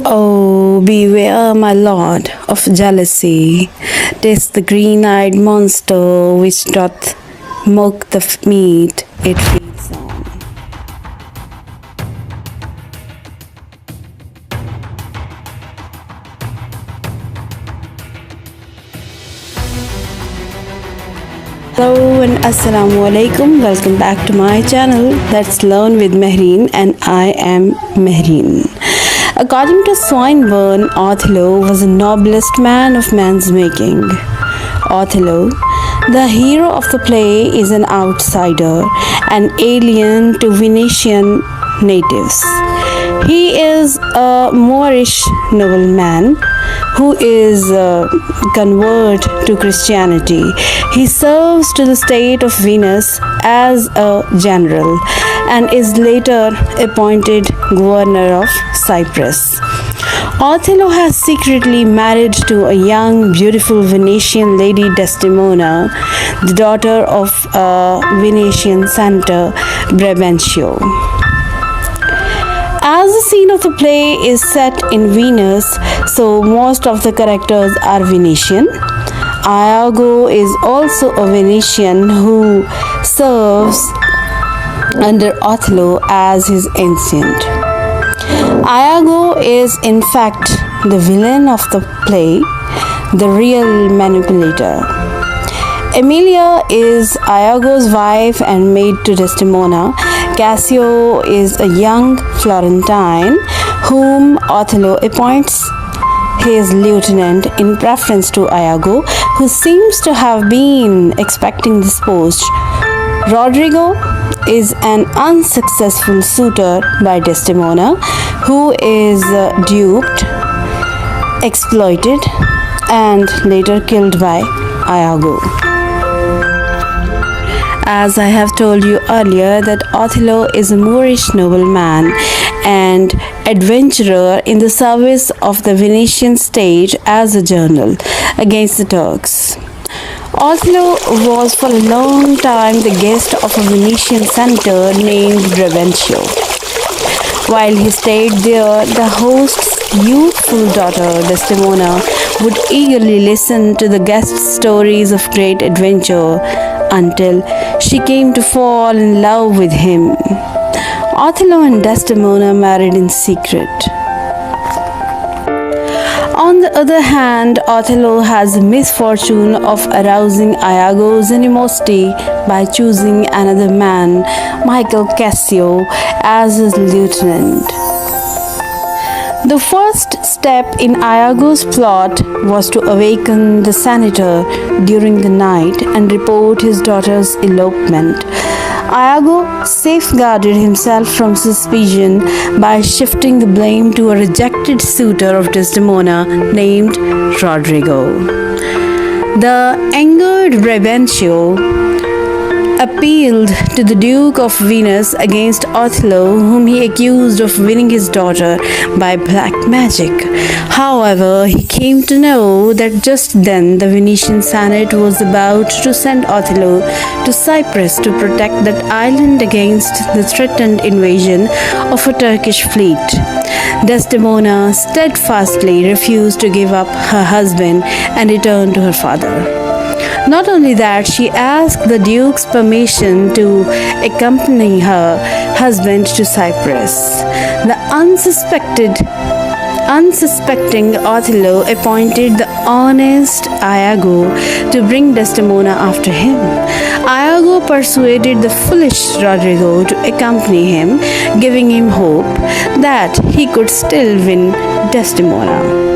Oh, beware, my lord, of jealousy. 'Tis the green-eyed monster which doth mock the meat it feeds on. Hello and assalamu alaikum. Welcome back to my channel. Let's learn with Mehreen, and I am Mehreen. According to Swinburne, Othello was the noblest man of man's making. Othello, the hero of the play, is an outsider, an alien to Venetian natives. He is a Moorish nobleman who is convert to Christianity. He serves to the state of Venus as a general and is later appointed governor of Cyprus. Othello has secretly married to a young, beautiful Venetian lady, Desdemona, the daughter of a Venetian senator, Brabantio. As the scene of the play is set in Venus, so most of the characters are Venetian. Iago is also a Venetian who serves under Othello as his ancient. Iago is in fact the villain of the play, the real manipulator. Emilia is Iago's wife and maid to Desdemona. Cassio is a young Florentine whom Othello appoints his lieutenant in preference to Iago, who seems to have been expecting this post. Rodrigo is an unsuccessful suitor by Desdemona, who is duped, exploited, and later killed by Iago. As I have told you earlier, that Othello is a Moorish nobleman and adventurer in the service of the Venetian state as a general against the Turks. Othello was for a long time the guest of a Venetian senator named Brabantio. While he stayed there, the host's youthful daughter, Desdemona, would eagerly listen to the guest's stories of great adventure until she came to fall in love with him. Othello and Desdemona married in secret. On the other hand, Othello has the misfortune of arousing Iago's animosity by choosing another man, Michael Cassio, as his lieutenant. The first step in Iago's plot was to awaken the senator during the night and report his daughter's elopement. Iago safeguarded himself from suspicion by shifting the blame to a rejected suitor of Desdemona named Rodrigo. The angered Brabantio appealed to the Duke of Venus against Othello, whom he accused of winning his daughter by black magic. However, he came to know that just then the Venetian Senate was about to send Othello to Cyprus to protect that island against the threatened invasion of a Turkish fleet. Desdemona steadfastly refused to give up her husband and return to her father. Not only that, she asked the Duke's permission to accompany her husband to Cyprus. The unsuspecting Othello appointed the honest Iago to bring Desdemona after him. Iago persuaded the foolish Rodrigo to accompany him, giving him hope that he could still win Desdemona.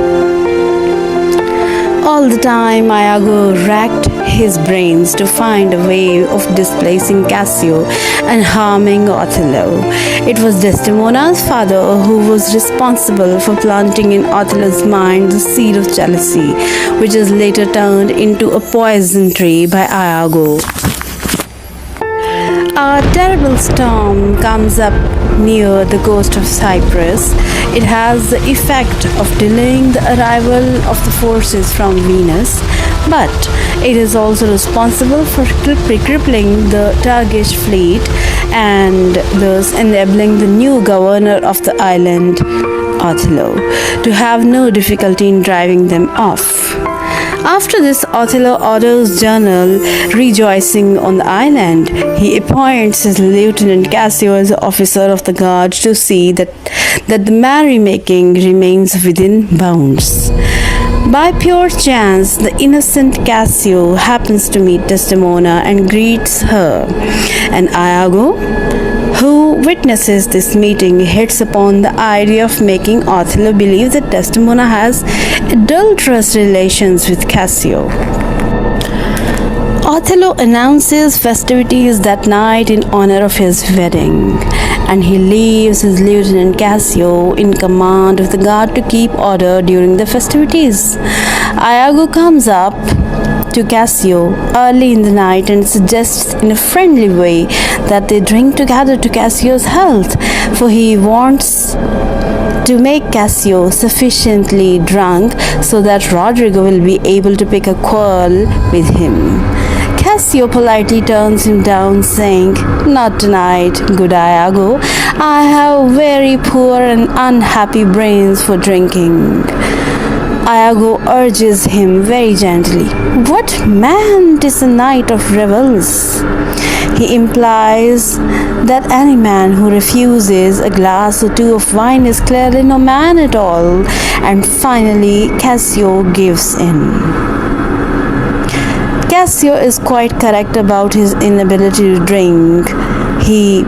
All the time, Iago racked his brains to find a way of displacing Cassio and harming Othello. It was Desdemona's father who was responsible for planting in Othello's mind the seed of jealousy, which is later turned into a poison tree by Iago. A terrible storm comes up near the coast of Cyprus. It has the effect of delaying the arrival of the forces from Venus, but it is also responsible for crippling the Turkish fleet and thus enabling the new governor of the island, Othello, to have no difficulty in driving them off. After this, Othello orders General rejoicing on the island. He appoints his lieutenant Cassio as officer of the guard to see that the merrymaking remains within bounds. By pure chance, the innocent Cassio happens to meet Desdemona and greets her, and Iago, who witnesses this meeting, hits upon the idea of making Othello believe that Desdemona has adulterous relations with Cassio. Othello announces festivities that night in honor of his wedding, and he leaves his lieutenant Cassio in command of the guard to keep order during the festivities. Iago comes up to Cassio early in the night and suggests in a friendly way that they drink together to Cassio's health, for he wants to make Cassio sufficiently drunk so that Rodrigo will be able to pick a quarrel with him. Cassio politely turns him down, saying, "Not tonight, good Iago. I have very poor and unhappy brains for drinking." Iago urges him very gently, "What man is a night of revels?" He implies that any man who refuses a glass or two of wine is clearly no man at all, and finally Cassio gives in. Cassio is quite correct about his inability to drink. He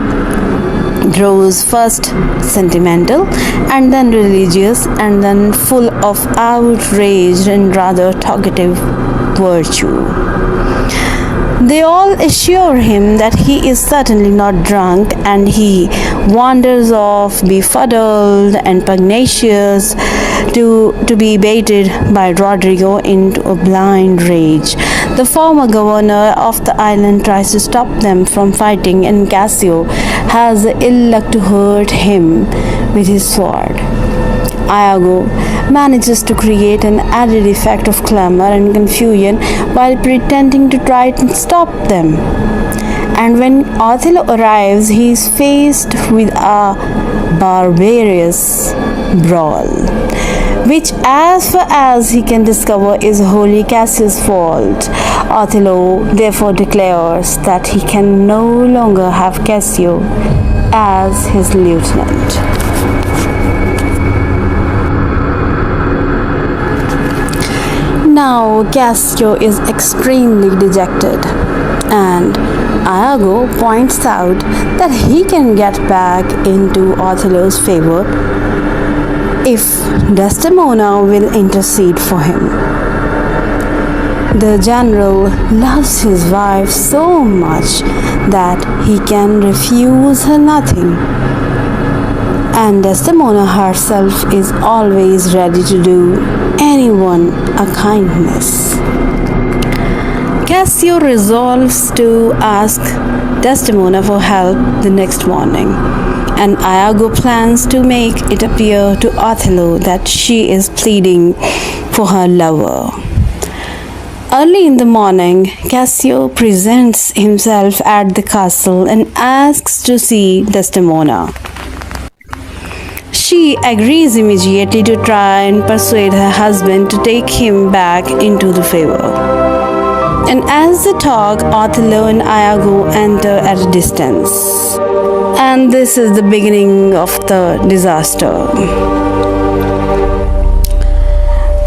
grows first sentimental, and then religious, and then full of outraged and rather talkative virtue. They all assure him that he is certainly not drunk, and he wanders off befuddled and pugnacious to be baited by Rodrigo into a blind rage. The former governor of the island tries to stop them from fighting, and Cassio has the ill luck to hurt him with his sword. Iago manages to create an added effect of clamor and confusion while pretending to try to stop them. And when Othello arrives, he is faced with a barbarous brawl, which, as far as he can discover, is wholly Cassio's fault. Othello therefore declares that he can no longer have Cassio as his lieutenant. Now Cassio is extremely dejected, and Iago points out that he can get back into Othello's favor if Desdemona will intercede for him. The general loves his wife so much that he can refuse her nothing, and Desdemona herself is always ready to do anyone a kindness. Cassio resolves to ask Desdemona for help the next morning, and Iago plans to make it appear to Othello that she is pleading for her lover. Early in the morning, Cassio presents himself at the castle and asks to see Desdemona. She agrees immediately to try and persuade her husband to take him back into the favor. And as they talk, Othello and Iago enter at a distance. And this is the beginning of the disaster.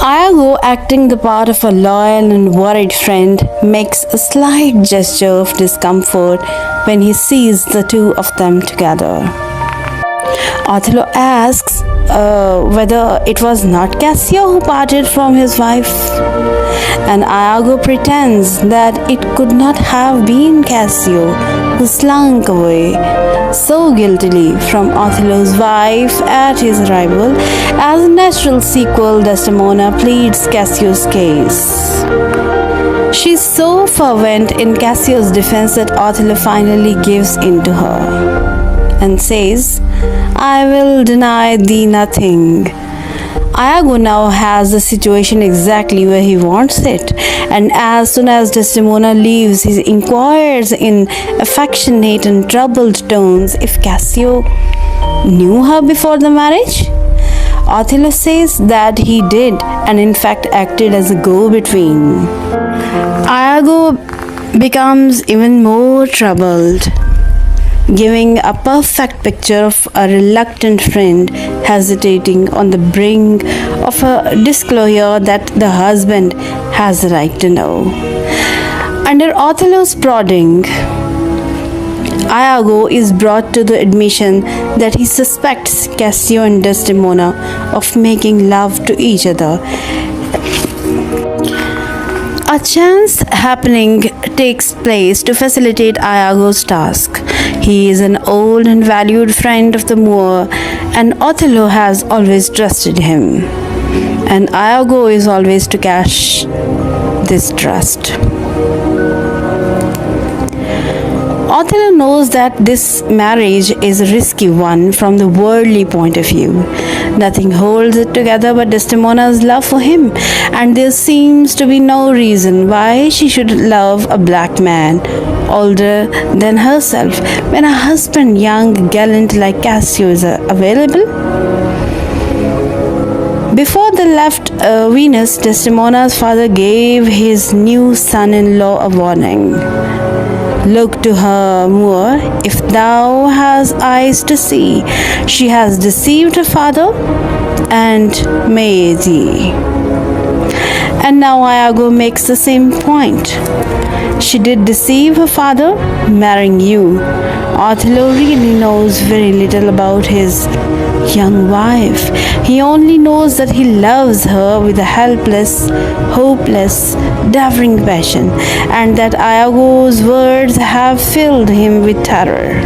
Iago, acting the part of a loyal and worried friend, makes a slight gesture of discomfort when he sees the two of them together. Othello asks whether it was not Cassio who parted from his wife, and Iago pretends that it could not have been Cassio who slunk away so guiltily from Othello's wife at his arrival. As a natural sequel, Desdemona pleads Cassio's case. She is so fervent in Cassio's defense that Othello finally gives in to her. and says, I will deny thee nothing. Iago now has the situation exactly where he wants it, and as soon as Desdemona leaves, he inquires in affectionate and troubled tones if Cassio knew her before the marriage. Othello says that he did, and in fact acted as a go-between. Iago becomes even more troubled, giving a perfect picture of a reluctant friend hesitating on the brink of a disclosure that the husband has the right to know. Under Othello's prodding, Iago is brought to the admission that he suspects Cassio and Desdemona of making love to each other. A chance happening takes place to facilitate Iago's task. He is an old and valued friend of the Moor, and Othello has always trusted him. And Iago is always to cash this trust. Othello knows that this marriage is a risky one from the worldly point of view. Nothing holds it together but Desdemona's love for him, and there seems to be no reason why she should love a black man older than herself when a husband young, gallant like Cassio is available. Before they left Venus, Desdemona's father gave his new son-in-law a warning. Look to her, Moor, if thou hast eyes to see. She has deceived her father, and may thee. And now Iago makes the same point. She did deceive her father, marrying you. Othello really knows very little about his young wife. He only knows that he loves her with a helpless, hopeless, devouring passion, and that Iago's words have filled him with terror.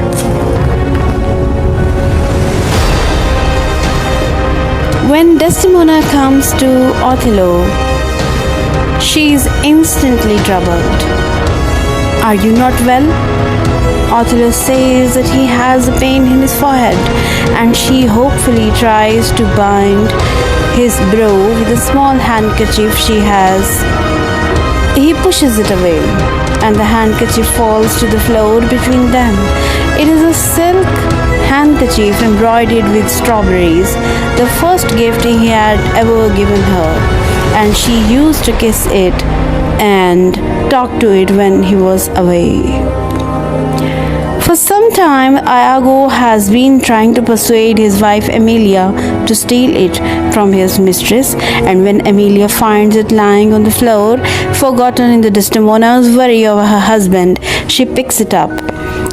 When Desdemona comes to Othello, she is instantly troubled. Are you not well? Othello says that he has a pain in his forehead, and she hopefully tries to bind his brow with a small handkerchief she has. He pushes it away, and the handkerchief falls to the floor between them. It is a silk handkerchief embroidered with strawberries, the first gift he had ever given her, and she used to kiss it and talk to it when he was away. For some time, Iago has been trying to persuade his wife Emilia to steal it from his mistress, and when Emilia finds it lying on the floor, forgotten in the Desdemona's worry over her husband, she picks it up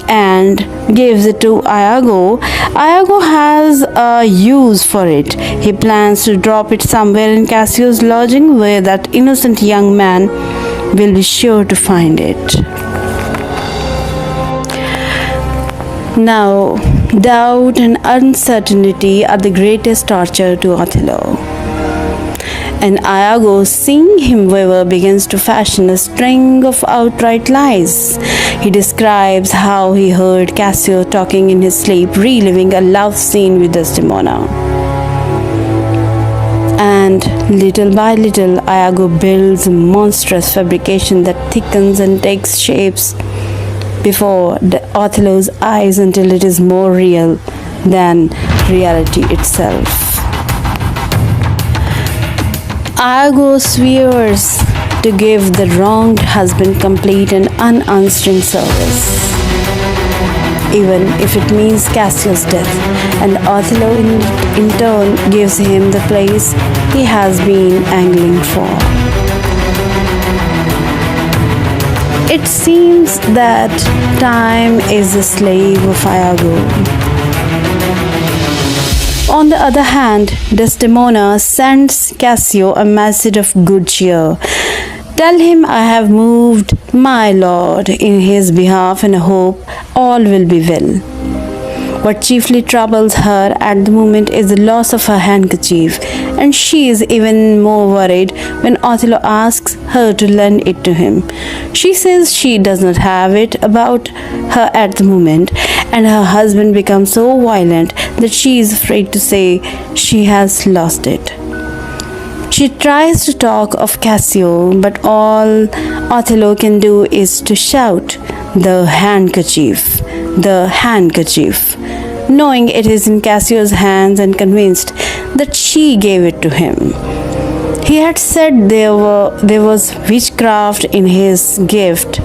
and gives it to Iago. Iago has a use for it. He plans to drop it somewhere in Cassio's lodging where that innocent young man will be sure to find it. Now, doubt and uncertainty are the greatest torture to Othello. And Iago, seeing him waver, begins to fashion a string of outright lies. He describes how he heard Cassio talking in his sleep, reliving a love scene with Desdemona. And little by little, Iago builds a monstrous fabrication that thickens and takes shapes before Othello's eyes until it is more real than reality itself. Iago swears to give the wronged husband complete and unanswering service, even if it means Cassio's death, and Othello in turn gives him the place he has been angling for. It seems that time is the slave of Iago. On the other hand, Desdemona sends Cassio a message of good cheer. Tell him I have moved my lord in his behalf and hope all will be well. What chiefly troubles her at the moment is the loss of her handkerchief, and she is even more worried when Othello asks her to lend it to him. She says she does not have it about her at the moment, and her husband becomes so violent that she is afraid to say she has lost it. She tries to talk of Cassio, but all Othello can do is to shout, "The handkerchief! The handkerchief!" knowing it is in Cassio's hands and convinced that she gave it to him. He had said there was witchcraft in his gift.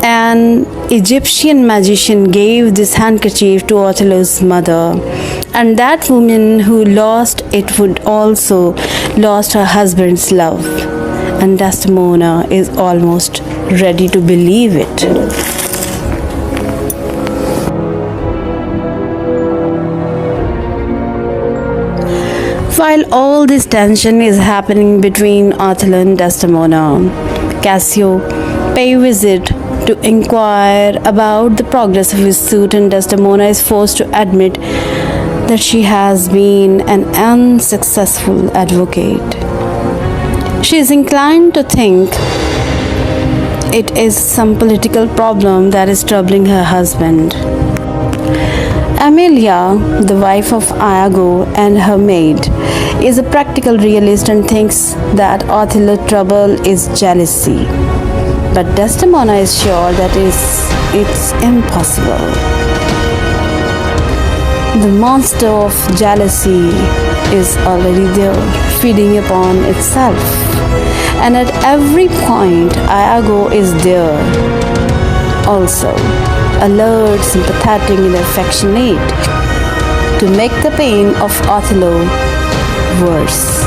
An Egyptian magician gave this handkerchief to Othello's mother, and that woman who lost it would also lost her husband's love. And Desdemona is almost ready to believe it. While all this tension is happening between Othello and Desdemona, Cassio pays visit to inquire about the progress of his suit, and Desdemona is forced to admit that she has been an unsuccessful advocate. She is inclined to think it is some political problem that is troubling her husband. Amelia, the wife of Iago and her maid, is a practical realist and thinks that Othello's trouble is jealousy. But Desdemona is sure that it's impossible. The monster of jealousy is already there, feeding upon itself. And at every point, Iago is there also, alert, sympathetic, and affectionate, to make the pain of Othello worse.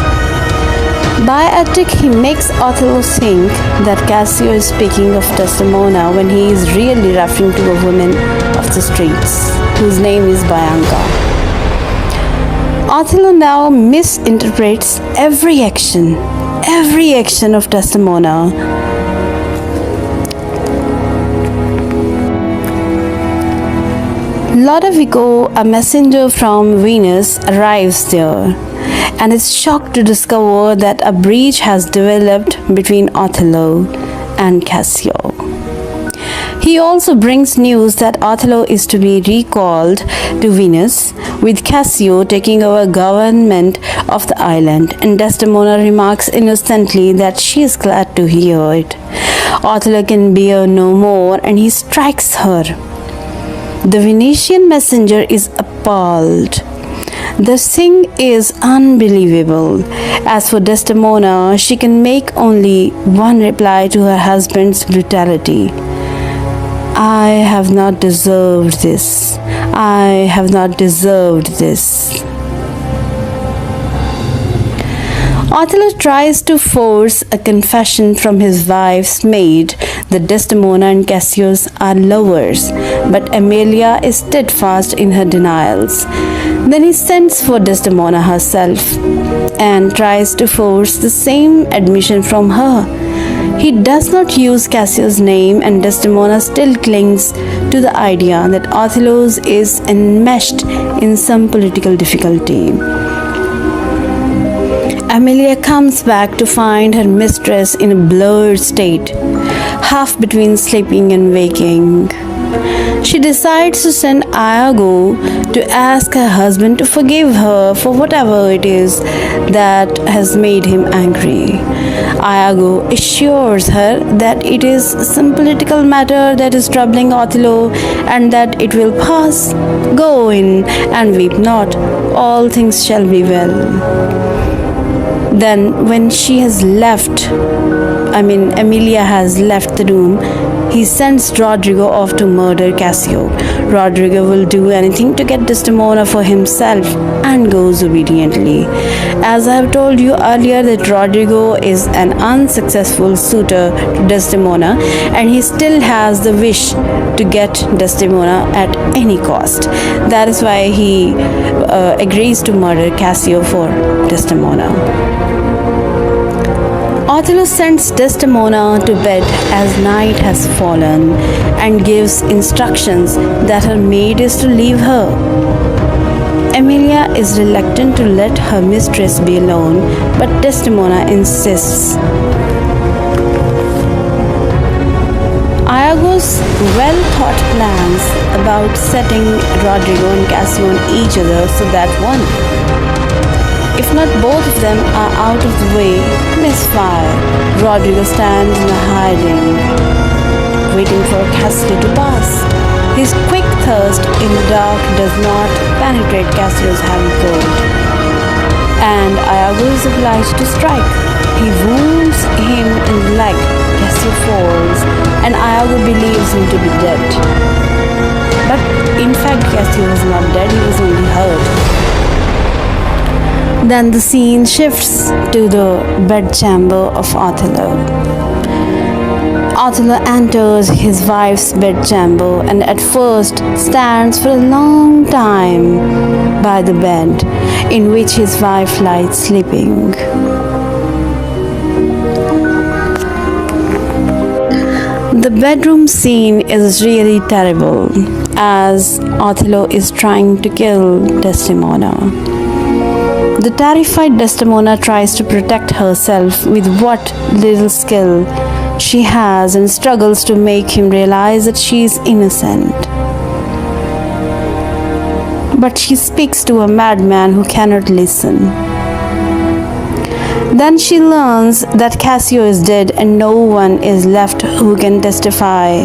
By a trick, he makes Othello think that Cassio is speaking of Desdemona when he is really referring to a woman of the streets, whose name is Bianca. Othello now misinterprets every action of Desdemona. Lodovico, a messenger from Venus, arrives there and is shocked to discover that a breach has developed between Othello and Cassio. He also brings news that Othello is to be recalled to Venus, with Cassio taking over government of the island, and Desdemona remarks innocently that she is glad to hear it. Othello can bear no more and he strikes her. The Venetian messenger is appalled. The thing is unbelievable. As for Desdemona, she can make only one reply to her husband's brutality. I have not deserved this. I have not deserved this. Othello tries to force a confession from his wife's maid that Desdemona and Cassio are lovers, but Amelia is steadfast in her denials. Then he sends for Desdemona herself and tries to force the same admission from her. He does not use Cassio's name, and Desdemona still clings to the idea that Othello is enmeshed in some political difficulty. Amelia comes back to find her mistress in a blurred state, half between sleeping and waking. She decides to send Iago to ask her husband to forgive her for whatever it is that has made him angry. Iago assures her that it is some political matter that is troubling Othello and that it will pass. Go in and weep not, all things shall be well. Then, when Amelia has left the room, he sends Rodrigo off to murder Cassio. Rodrigo will do anything to get Desdemona for himself and goes obediently. As I have told you earlier, that Rodrigo is an unsuccessful suitor to Desdemona, and he still has the wish to get Desdemona at any cost. That is why he agrees to murder Cassio for Desdemona. Othello sends Desdemona to bed as night has fallen and gives instructions that her maid is to leave her. Emilia is reluctant to let her mistress be alone, but Desdemona insists. Iago's well-thought plans about setting Rodrigo and Cassio on each other so that one, if not both of them, are out of the way, misfire. Rodrigo stands in a hiding, waiting for Cassio to pass. His quick thirst in the dark does not penetrate Cassio's heavy coat, and Iago is obliged to strike. He wounds him in the leg. Cassio falls, and Iago believes him to be dead. But in fact, Cassio was not dead, he was only hurt. Then the scene shifts to the bedchamber of Othello. Othello enters his wife's bedchamber and at first stands for a long time by the bed in which his wife lies sleeping. The bedroom scene is really terrible as Othello is trying to kill Desdemona. The terrified Desdemona tries to protect herself with what little skill she has and struggles to make him realize that she is innocent. But she speaks to a madman who cannot listen. Then she learns that Cassio is dead and no one is left who can testify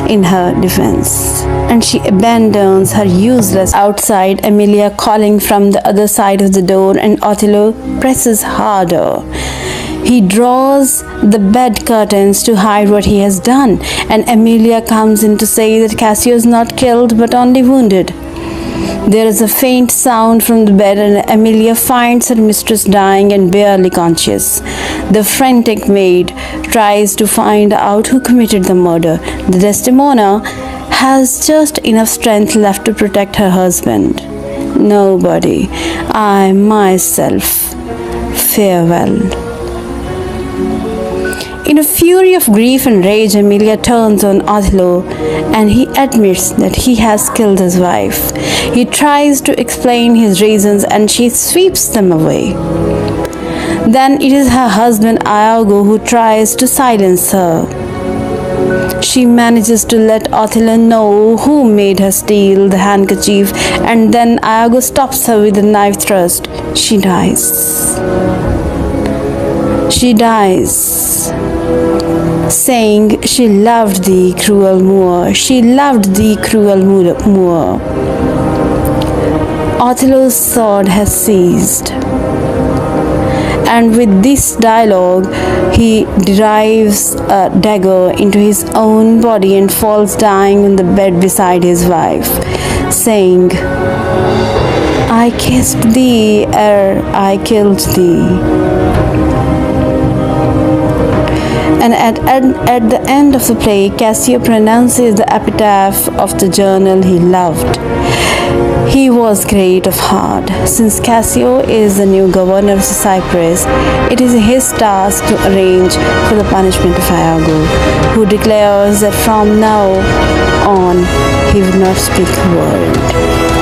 in her defense. And she abandons her useless outside, Emilia calling from the other side of the door, and Othello presses harder. He draws the bed curtains to hide what he has done, and Emilia comes in to say that Cassio is not killed but only wounded. There is a faint sound from the bed, and Emilia finds her mistress dying and barely conscious. The frantic maid tries to find out who committed the murder. The Desdemona has just enough strength left to protect her husband. Nobody, I myself. Farewell. In a fury of grief and rage, Emilia turns on Othello and he admits that he has killed his wife. He tries to explain his reasons and she sweeps them away. Then it is her husband Iago who tries to silence her. She manages to let Othello know who made her steal the handkerchief, and then Iago stops her with a knife thrust. She dies. She dies, saying, "She loved thee, cruel Moor. She loved thee, cruel Moor." Othello's sword has ceased. And with this dialogue, he derives a dagger into his own body and falls dying on the bed beside his wife, saying, "I kissed thee ere I killed thee." And at the end of the play, Cassio pronounces the epitaph of the journal he loved. He was great of heart. Since Cassio is the new governor of Cyprus, it is his task to arrange for the punishment of Iago, who declares that from now on he would not speak a word.